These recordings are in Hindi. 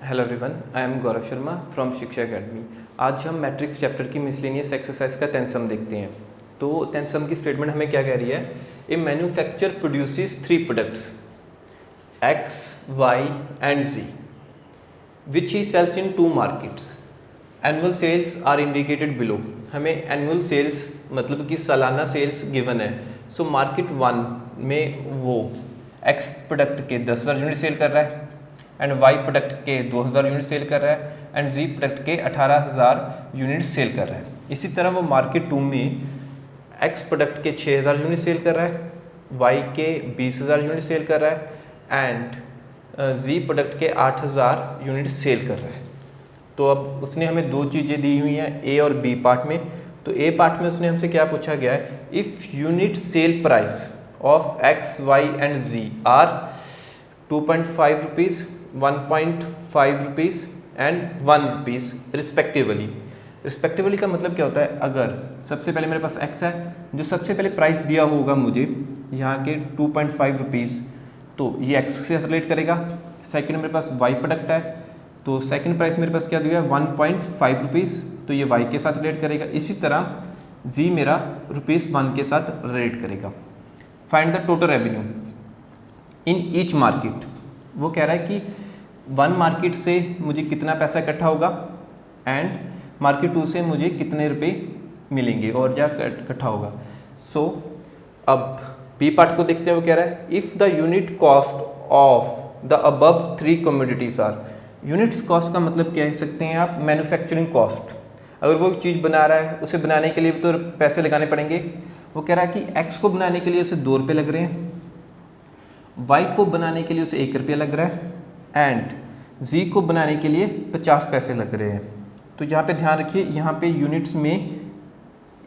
Hello everyone, I am Gaurav Sharma from शिक्षा एकेडमी। आज हम मैट्रिक्स चैप्टर की मिसलेनियस एक्सरसाइज का टेंस सम देखते हैं। तो टेंस सम की स्टेटमेंट हमें क्या कह रही है? A manufacture produces 3 products X, Y and Z which he sells in 2 markets. Annual sales are indicated below. हमें एनुअल सेल्स मतलब कि सालाना सेल्स गिवन है। सो मार्केट 1 में वो एक्स प्रोडक्ट के 10,000 यूनिट सेल कर रहा है एंड वाई प्रोडक्ट के 2,000 यूनिट सेल कर रहा है एंड जी प्रोडक्ट के 18,000 यूनिट सेल कर रहा है। इसी तरह वो मार्केट 2 में एक्स प्रोडक्ट के 6,000 यूनिट सेल कर रहा है, वाई के 20,000 यूनिट सेल कर रहा है एंड जी प्रोडक्ट के 8,000 यूनिट सेल कर रहा है। तो अब उसने हमें दो चीज़ें दी हुई हैं ए और बी पार्ट में। तो ए पार्ट में उसने हमसे क्या पूछा गया है? If unit sell price of x, Y and z are 2.5 rupees, 1.5 rupees and 1 rupees respectively. Respectively का मतलब क्या होता है? अगर सबसे पहले मेरे पास x है, जो सबसे पहले प्राइस दिया होगा मुझे यहाँ के 2.5 रुपीज़, तो ये x से रिलेट करेगा। सेकंड मेरे पास y प्रोडक्ट है, तो सेकंड प्राइस मेरे पास क्या दिया है? 1.5 रुपीज़, तो ये y के साथ रिलेट करेगा। इसी तरह z मेरा ₹1 के साथ रिलेट करेगा। Find the total revenue in each market. वो कह रहा है कि 1 मार्केट से मुझे कितना पैसा इकट्ठा होगा एंड मार्केट 2 से मुझे कितने रुपए मिलेंगे और क्या इकट्ठा होगा। सो अब बी पार्ट को देखते हैं। वो कह रहा है if the unit cost of the above 3 commodities are. Units cost का मतलब क्या कह सकते हैं आप? Manufacturing cost. अगर वो चीज़ बना रहा है, उसे बनाने के लिए तो पैसे लगाने पड़ेंगे। वो कह रहा है कि एक्स को बनाने के लिए उसे 2 रुपये लग रहे हैं, वाई को बनाने के लिए उसे 1 रुपया लग रहा है एंड जी को बनाने के लिए 50 पैसे लग रहे हैं। तो यहाँ पे ध्यान रखिए, यहाँ पे यूनिट्स में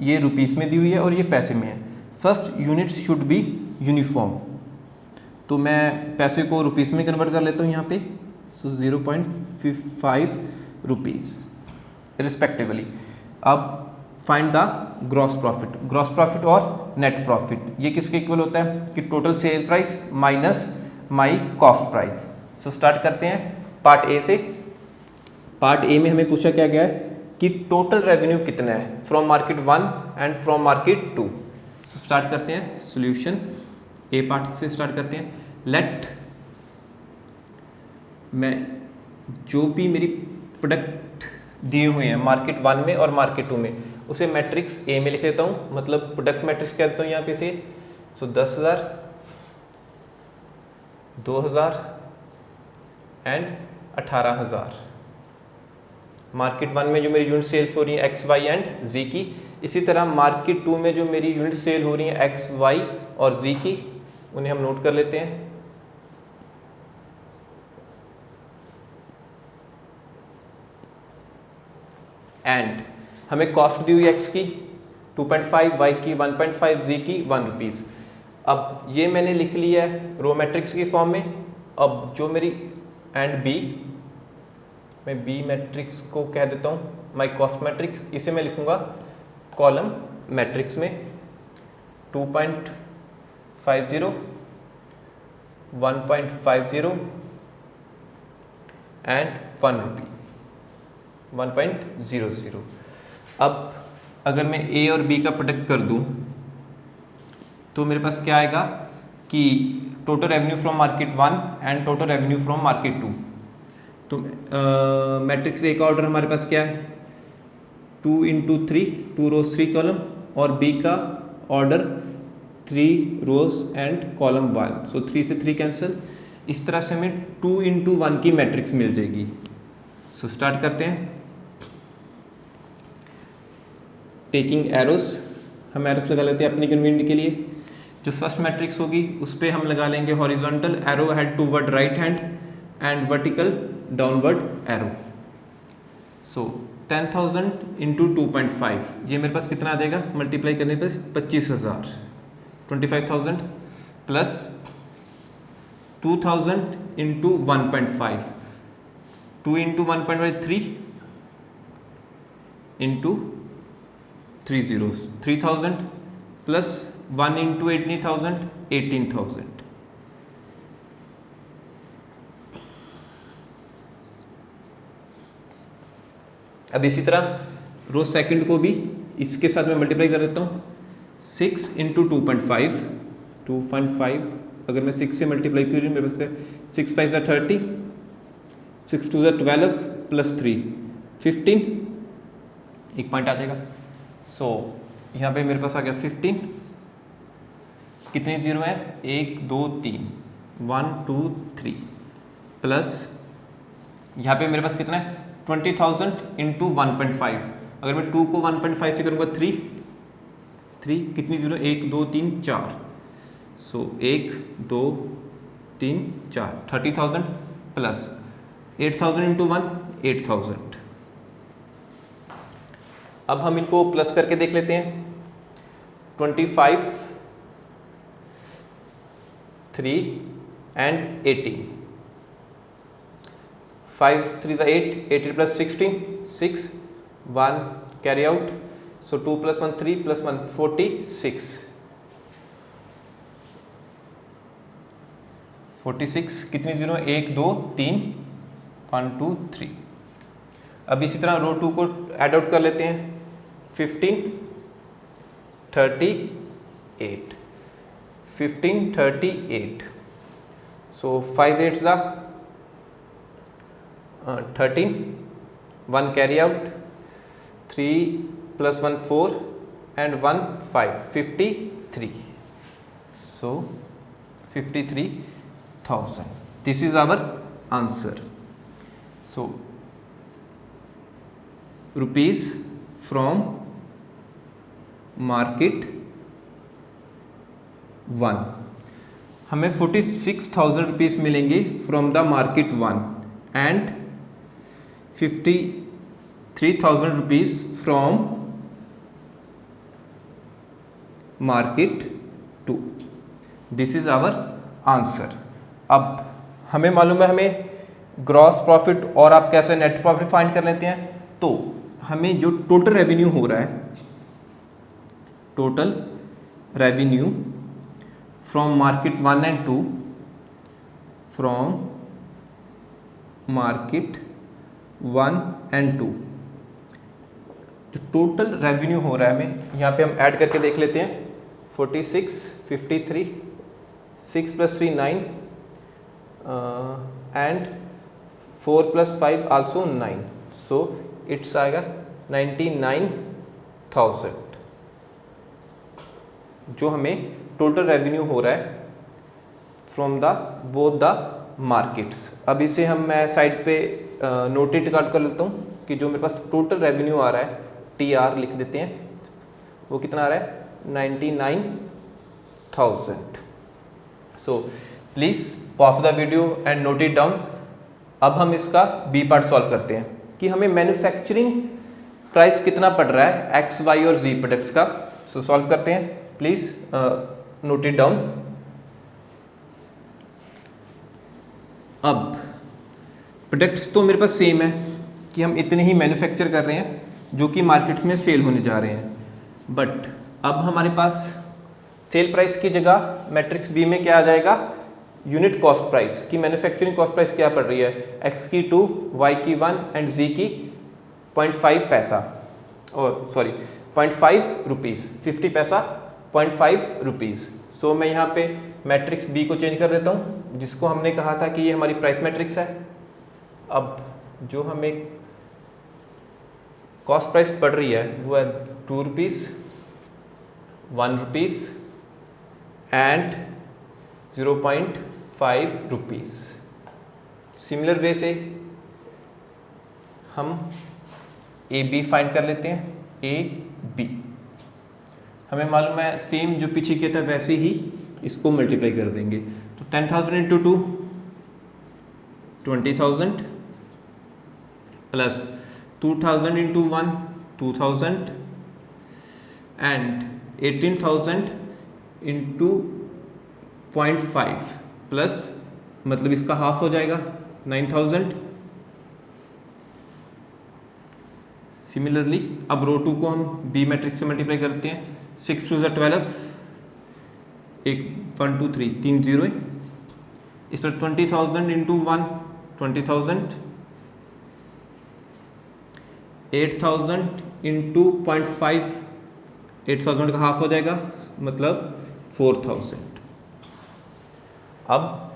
ये रुपीस में दी हुई है और ये पैसे में है। First units should be uniform, तो मैं पैसे को रुपीस में कन्वर्ट कर लेता हूँ यहाँ पे। सो 0.5 रुपीज़ रिस्पेक्टिवली। अब find the gross profit. Gross profit और नेट प्रॉफिट ये किसके इक्वल होता है? कि total sale price minus my cost price. So start करते हैं पार्ट ए से। पार्ट ए में हमें पूछा क्या गया है कि टोटल रेवेन्यू कितना है from market 1 and from market 2। So start करते हैं सॉल्यूशन। ए पार्ट से स्टार्ट करते हैं। लेट मैं जो भी मेरी प्रोडक्ट दिए हुए हैं मार्केट 1 में और मार्केट 2 में उसे मैट्रिक्स ए में लिख लेता हूँ, मतलब प्रोडक्ट मैट्रिक्स कह देता हूँ यहाँ पे से। सो 10,000, 2,000 एंड 18,000। मार्केट 1 में जो मेरी यूनिट सेल्स हो रही है एक्स, वाई एंड जी की। इसी तरह मार्केट 2 में जो मेरी यूनिट सेल हो रही है एक्स, वाई और जी की, उन्हें हम नोट कर लेते हैं। एंड हमें कॉस्ट दी हुई एक्स की 2.5, वाई की 1.5, जी की 1 रुपीज़। अब ये मैंने लिख लिया है रो मैट्रिक्स की फॉर्म में। अब जो मेरी एंड बी, मैं बी मैट्रिक्स को कह देता हूँ माई कॉस्ट मैट्रिक्स। इसे मैं लिखूँगा कॉलम मैट्रिक्स में 2.50, 1.50 एंड 1 रुपी, 1.00। अब अगर मैं ए और बी का प्रोडक्ट कर दूं तो मेरे पास क्या आएगा कि total revenue from market 1 and total revenue from market 2। तो मैट्रिक्स ए का ऑर्डर हमारे पास क्या है? 2 × 3, 2 रोज 3 कॉलम, और बी का ऑर्डर 3 रोज एंड कॉलम 1। सो 3 से 3 कैंसिल। इस तरह से हमें 2 × 1 की मैट्रिक्स मिल जाएगी। सो स्टार्ट करते हैं। टेकिंग एरोस, हम एरोस लगा लेते हैं अपनी कन्वीनियंट के लिए। जो फर्स्ट मैट्रिक्स होगी उस पर हम लगा लेंगे horizontal arrow head toward right hand and vertical downward arrow. सो 10,000 × 2.5, ये मेरे पास कितना आ जाएगा? मल्टीप्लाई करने पर 25,000। 25,000 प्लस 2,000 × 1.5, 2 × 1.5 3 × 3 zeros, 3,000 प्लस 1 × 80,000, 18,000। 1 अब इसी तरह रो सेकंड को भी इसके साथ मैं मल्टीप्लाई कर देता हूँ। 6 इंटू 2.5 अगर मैं 6 से मल्टीप्लाई करूँ मेरे पास 6 5 ज़ा 30, 6 2 ज़ा 12 प्लस 3 15, एक पॉइंट आ जाएगा। सो यहाँ पे मेरे पास आ गया 15। कितने जीरो हैं? 1 2 3, 1 2 3 प्लस यहाँ पे मेरे पास कितना है 20,000 इंटू 1.5। अगर मैं 2 को 1.5 से करूँगा 3 कितनी जीरो 1 2 3 4। सो 1 2 3 4 30,000 प्लस 8,000 इंटू 1 8,000। अब हम इनको प्लस करके देख लेते हैं। 25 3 एंड 18, 5 3 ज़ा 8, 8 प्लस 16 6 1 कैरी आउट। सो 2 प्लस 1 3 प्लस 1 46 कितनी जीरो 1 2 3 1 2 3। अब इसी तरह रो 2 को ऐड आउट कर लेते हैं। 15 38 15 38। सो 5 8 ज़ा 13, 1 carry out, 3 plus 1 4 and 1 5 53। So 53,000। This is our answer. So rupees from market 1, हमें 46,000 रुपीज़ मिलेंगे from the market 1 and 53,000 rupees from market 2। This is our answer. अब हमें मालूम है हमें ग्रॉस प्रॉफिट और आप कैसे नेट प्रॉफिट फाइंड कर लेते हैं। तो हमें जो टोटल रेवेन्यू हो रहा है, total revenue from market 1 and 2, from market 1 and 2, जो टोटल रेवेन्यू हो रहा है हमें यहाँ पे हम ऐड करके देख लेते हैं। 46 53 6 plus 3 9 and 4 plus 5 also 9। So it's आएगा 99,000 जो हमें टोटल रेवेन्यू हो रहा है from the both the markets. अब इसे मैं साइड पे नोटेड कर लेता हूँ कि जो मेरे पास टोटल रेवेन्यू आ रहा है TR लिख देते हैं, वो कितना आ रहा है 99,000। So please pause the video and note it down. अब हम इसका बी पार्ट सॉल्व करते हैं कि हमें मैन्युफैक्चरिंग प्राइस कितना पड़ रहा है एक्स वाई और जी प्रोडक्ट्स का। सो सॉल्व करते हैं, प्लीज़ नोट इट डाउन। अब प्रोडक्ट्स तो मेरे पास सेम है कि हम इतने ही मैन्युफैक्चर कर रहे हैं जो कि मार्केट्स में सेल होने जा रहे हैं, बट अब हमारे पास सेल प्राइस की जगह मैट्रिक्स बी में क्या आ जाएगा, यूनिट कॉस्ट प्राइस की मैन्युफैक्चरिंग कॉस्ट प्राइस क्या पड़ रही है, एक्स की 2, वाई की 1 एंड जी की 0.5 पैसा, और सॉरी 0.5 रुपीज़, 50 पैसा 0.5 रुपीज़। सो मैं यहाँ पे मैट्रिक्स बी को चेंज कर देता हूँ, जिसको हमने कहा था कि ये हमारी प्राइस मैट्रिक्स है। अब जो हमें कॉस्ट प्राइस पड़ रही है वो है 2 rupees, 1 rupees and 0.5 rupees. Similar way से हम ए बी फाइंड कर लेते हैं। ए बी हमें मालूम है सेम जो पीछे किया था वैसे ही इसको मल्टीप्लाई कर देंगे। तो 10,000 into 2 20,000 plus 2,000 into 1 2,000 and 18,000 into 0.5 plus मतलब इसका हाफ हो जाएगा 9,000। सिमिलरली अब रो 2 को हम बी मैट्रिक्स से मल्टीप्लाई करते हैं। 6 2 12, 1 2 3 3 जीरो है। इस तरह 20,000 इंटू 1 20,000 8000 इंटू 0.5, 8000 का हाफ हो जाएगा, मतलब 4000। अब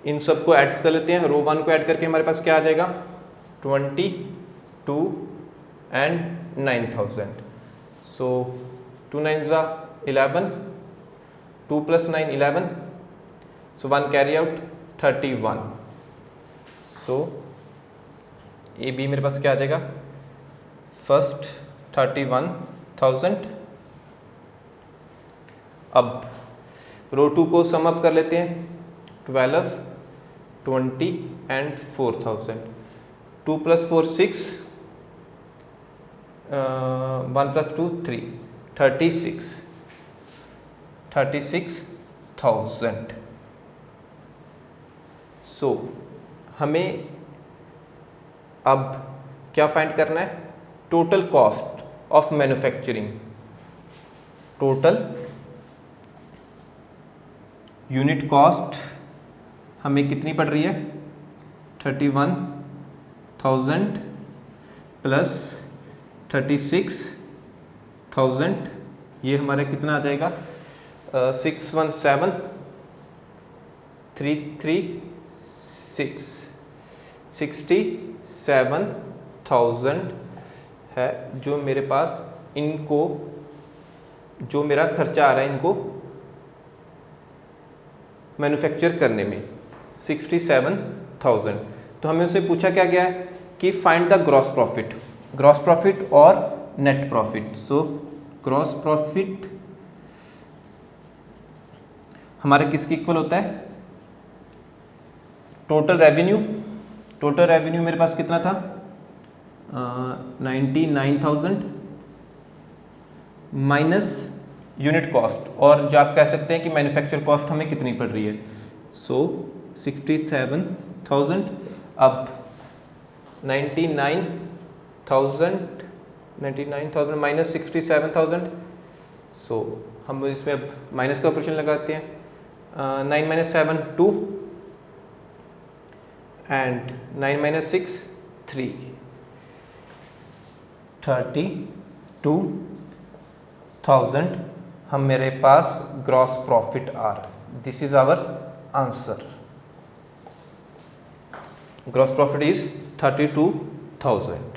इन सबको ऐड कर लेते हैं। रो 1 को ऐड करके हमारे पास क्या आ जाएगा, 22 and 9000। So 2 9 11, 2 + 9 11, so 1 carry out 31। So A B मेरे पास क्या आ जाएगा, फर्स्ट 31,000। अब रो 2 को सम अप कर लेते हैं, 12, 20 एंड 4000। 2 + 4 6, 1 + 2 3, 36,000। सो हमें अब क्या फाइंड करना है, total cost of manufacturing. Total unit cost हमें कितनी पड़ रही है, 31,000 प्लस 36,000, ये हमारा कितना आ जाएगा, 617,336, 67,000 है जो मेरे पास इनको, जो मेरा खर्चा आ रहा है इनको मैन्युफैक्चर करने में, 67,000। तो हमें उससे पूछा क्या गया है कि फाइंड द ग्रॉस प्रॉफिट और net profit. So gross profit हमारा किसके इक्वल होता है, टोटल रेवेन्यू मेरे पास कितना था, 99,000 माइनस यूनिट कॉस्ट, और जो आप कह सकते हैं कि मैन्युफैक्चर कॉस्ट हमें कितनी पड़ रही है, सो 67,000। अब 99,000 माइनस 67,000, सो हम इसमें अब माइनस का ऑपरेशन लगाते हैं, 9 - 7 2 एंड 9 - 6 3, 32,000 हम मेरे पास ग्रॉस प्रॉफिट आ रहा है। This is our answer, gross profit is 32,000।